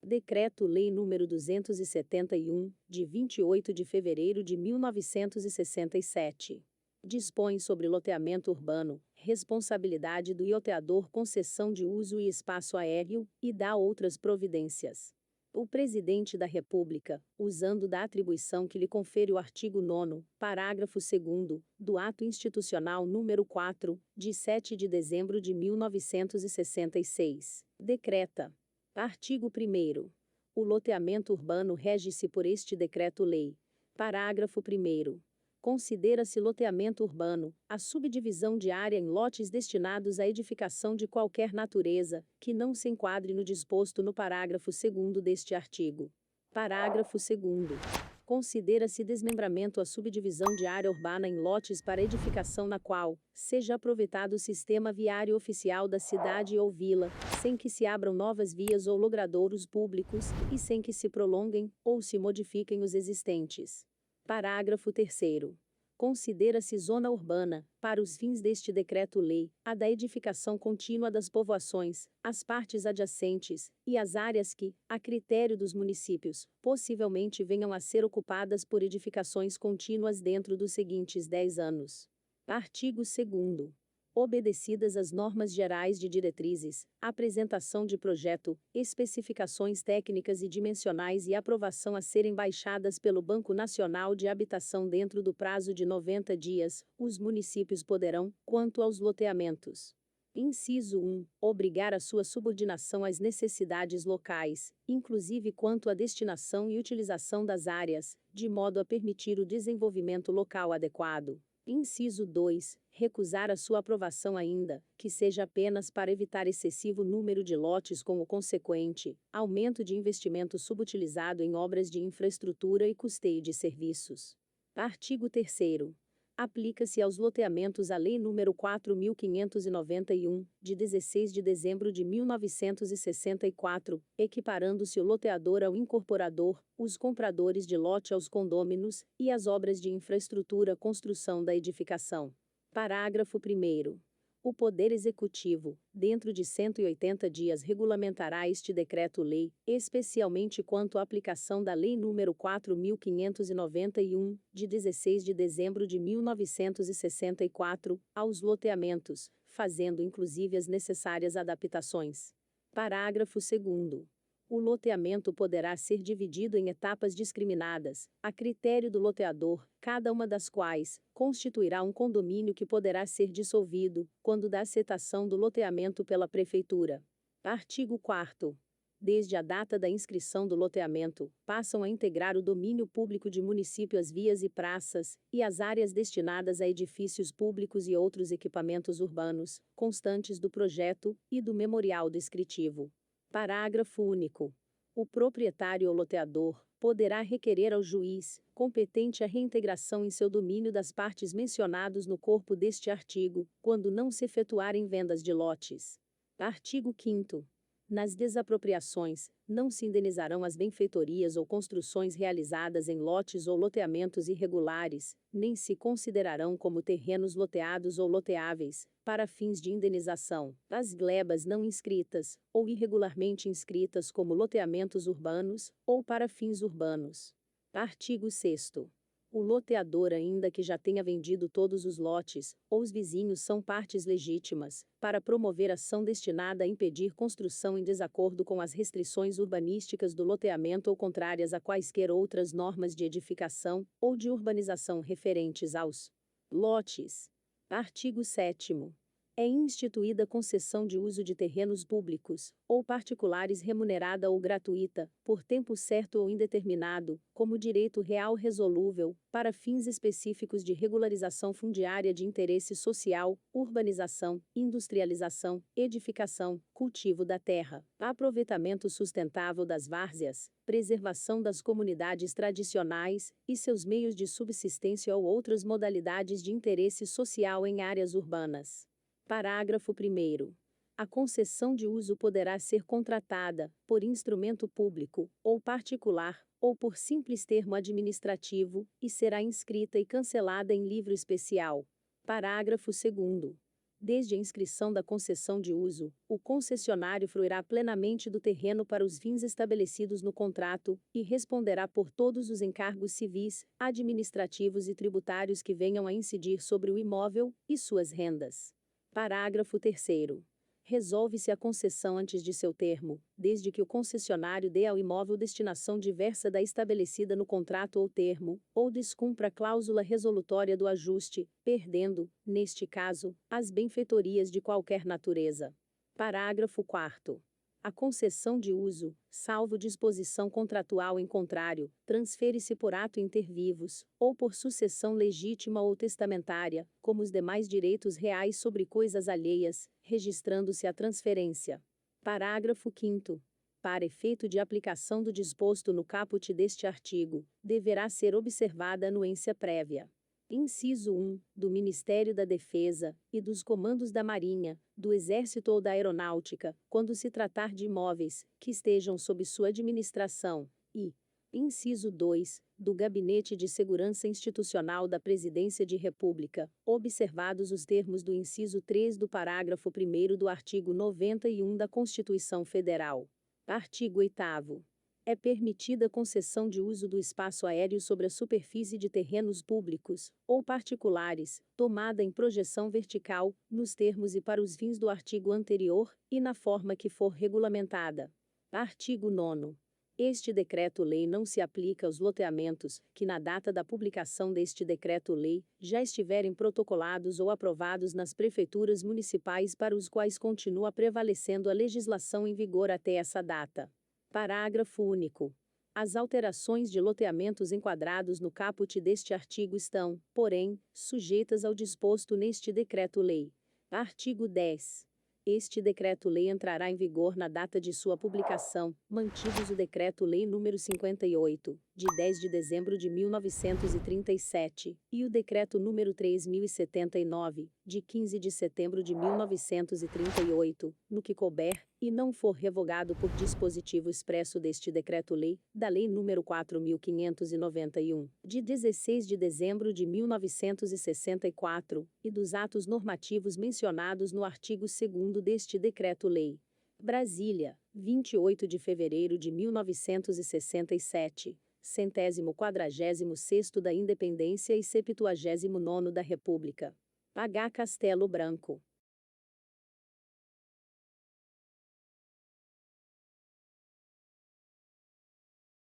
Decreto-Lei nº 271, de 28 de fevereiro de 1967. Dispõe sobre loteamento urbano, responsabilidade do loteador, concessão de uso e espaço aéreo, e dá outras providências. O Presidente da República, usando da atribuição que lhe confere o artigo 9º, parágrafo 2º, do Ato Institucional número 4, de 7 de dezembro de 1966, decreta. Artigo 1º. O loteamento urbano rege-se por este decreto-lei. Parágrafo 1º. Considera-se loteamento urbano a subdivisão de área em lotes destinados à edificação de qualquer natureza, que não se enquadre no disposto no parágrafo 2º deste artigo. Parágrafo 2º. Considera-se desmembramento a subdivisão de área urbana em lotes para edificação na qual seja aproveitado o sistema viário oficial da cidade ou vila, sem que se abram novas vias ou logradouros públicos, e sem que se prolonguem ou se modifiquem os existentes. Parágrafo 3º. Considera-se zona urbana, para os fins deste decreto-lei, a da edificação contínua das povoações, as partes adjacentes, e as áreas que, a critério dos municípios, possivelmente venham a ser ocupadas por edificações contínuas dentro dos seguintes 10 anos. Artigo 2º. Obedecidas as normas gerais de diretrizes, apresentação de projeto, especificações técnicas e dimensionais e aprovação a serem baixadas pelo Banco Nacional de Habitação dentro do prazo de 90 dias, os municípios poderão, quanto aos loteamentos. Inciso 1. Obrigar a sua subordinação às necessidades locais, inclusive quanto à destinação e utilização das áreas, de modo a permitir o desenvolvimento local adequado. Inciso 2. Recusar a sua aprovação ainda, que seja apenas para evitar excessivo número de lotes com o consequente aumento de investimento subutilizado em obras de infraestrutura e custeio de serviços. Artigo 3º. Aplica-se aos loteamentos a Lei nº 4.591, de 16 de dezembro de 1964, equiparando-se o loteador ao incorporador, os compradores de lote aos condôminos, e as obras de infraestrutura construção da edificação. Parágrafo 1º. O Poder Executivo, dentro de 180 dias regulamentará este decreto-lei, especialmente quanto à aplicação da Lei nº 4.591, de 16 de dezembro de 1964, aos loteamentos, fazendo inclusive as necessárias adaptações. Parágrafo 2º. O loteamento poderá ser dividido em etapas discriminadas, a critério do loteador, cada uma das quais constituirá um condomínio que poderá ser dissolvido, quando da acetação do loteamento pela Prefeitura. Artigo 4º. Desde a data da inscrição do loteamento, passam a integrar o domínio público de município as vias e praças, e as áreas destinadas a edifícios públicos e outros equipamentos urbanos, constantes do projeto e do memorial descritivo. Parágrafo único. O proprietário ou loteador poderá requerer ao juiz competente a reintegração em seu domínio das partes mencionadas no corpo deste artigo, quando não se efetuarem vendas de lotes. Artigo 5º. Nas desapropriações, não se indenizarão as benfeitorias ou construções realizadas em lotes ou loteamentos irregulares, nem se considerarão como terrenos loteados ou loteáveis, para fins de indenização, as glebas não inscritas, ou irregularmente inscritas como loteamentos urbanos, ou para fins urbanos. Artigo 6º. O loteador, ainda que já tenha vendido todos os lotes, ou os vizinhos são partes legítimas, para promover ação destinada a impedir construção em desacordo com as restrições urbanísticas do loteamento ou contrárias a quaisquer outras normas de edificação ou de urbanização referentes aos lotes. Artigo 7º. É instituída concessão de uso de terrenos públicos, ou particulares remunerada ou gratuita, por tempo certo ou indeterminado, como direito real resolúvel, para fins específicos de regularização fundiária de interesse social, urbanização, industrialização, edificação, cultivo da terra, aproveitamento sustentável das várzeas, preservação das comunidades tradicionais, e seus meios de subsistência ou outras modalidades de interesse social em áreas urbanas. Parágrafo 1º. A concessão de uso poderá ser contratada, por instrumento público, ou particular, ou por simples termo administrativo, e será inscrita e cancelada em livro especial. Parágrafo 2º. Desde a inscrição da concessão de uso, o concessionário fruirá plenamente do terreno para os fins estabelecidos no contrato e responderá por todos os encargos civis, administrativos e tributários que venham a incidir sobre o imóvel e suas rendas. Parágrafo 3º. Resolve-se a concessão antes de seu termo, desde que o concessionário dê ao imóvel destinação diversa da estabelecida no contrato ou termo, ou descumpra a cláusula resolutória do ajuste, perdendo, neste caso, as benfeitorias de qualquer natureza. Parágrafo 4º. A concessão de uso, salvo disposição contratual em contrário, transfere-se por ato inter vivos, ou por sucessão legítima ou testamentária, como os demais direitos reais sobre coisas alheias, registrando-se a transferência. Parágrafo 5º. Para efeito de aplicação do disposto no caput deste artigo, deverá ser observada a anuência prévia. Inciso 1, do Ministério da Defesa, e dos Comandos da Marinha, do Exército ou da Aeronáutica, quando se tratar de imóveis, que estejam sob sua administração, e, inciso 2, do Gabinete de Segurança Institucional da Presidência de República, observados os termos do inciso 3 do parágrafo 1º do artigo 91 da Constituição Federal. Artigo 8º. É permitida a concessão de uso do espaço aéreo sobre a superfície de terrenos públicos, ou particulares, tomada em projeção vertical, nos termos e para os fins do artigo anterior, e na forma que for regulamentada. Artigo 9º. Este decreto-lei não se aplica aos loteamentos, que na data da publicação deste decreto-lei, já estiverem protocolados ou aprovados nas prefeituras municipais para os quais continua prevalecendo a legislação em vigor até essa data. Parágrafo único. As alterações de loteamentos enquadrados no caput deste artigo estão, porém, sujeitas ao disposto neste decreto-lei. Artigo 10. Este decreto-lei entrará em vigor na data de sua publicação, mantidos o Decreto-Lei nº 58, de 10 de dezembro de 1937, e o Decreto nº 3079, de 15 de setembro de 1938, no que couber, e não for revogado por dispositivo expresso deste Decreto-Lei, da Lei nº 4.591, de 16 de dezembro de 1964, e dos atos normativos mencionados no artigo 2º deste Decreto-Lei. Brasília, 28 de fevereiro de 1967, 146º da Independência e 79º da República. H. Castelo Branco.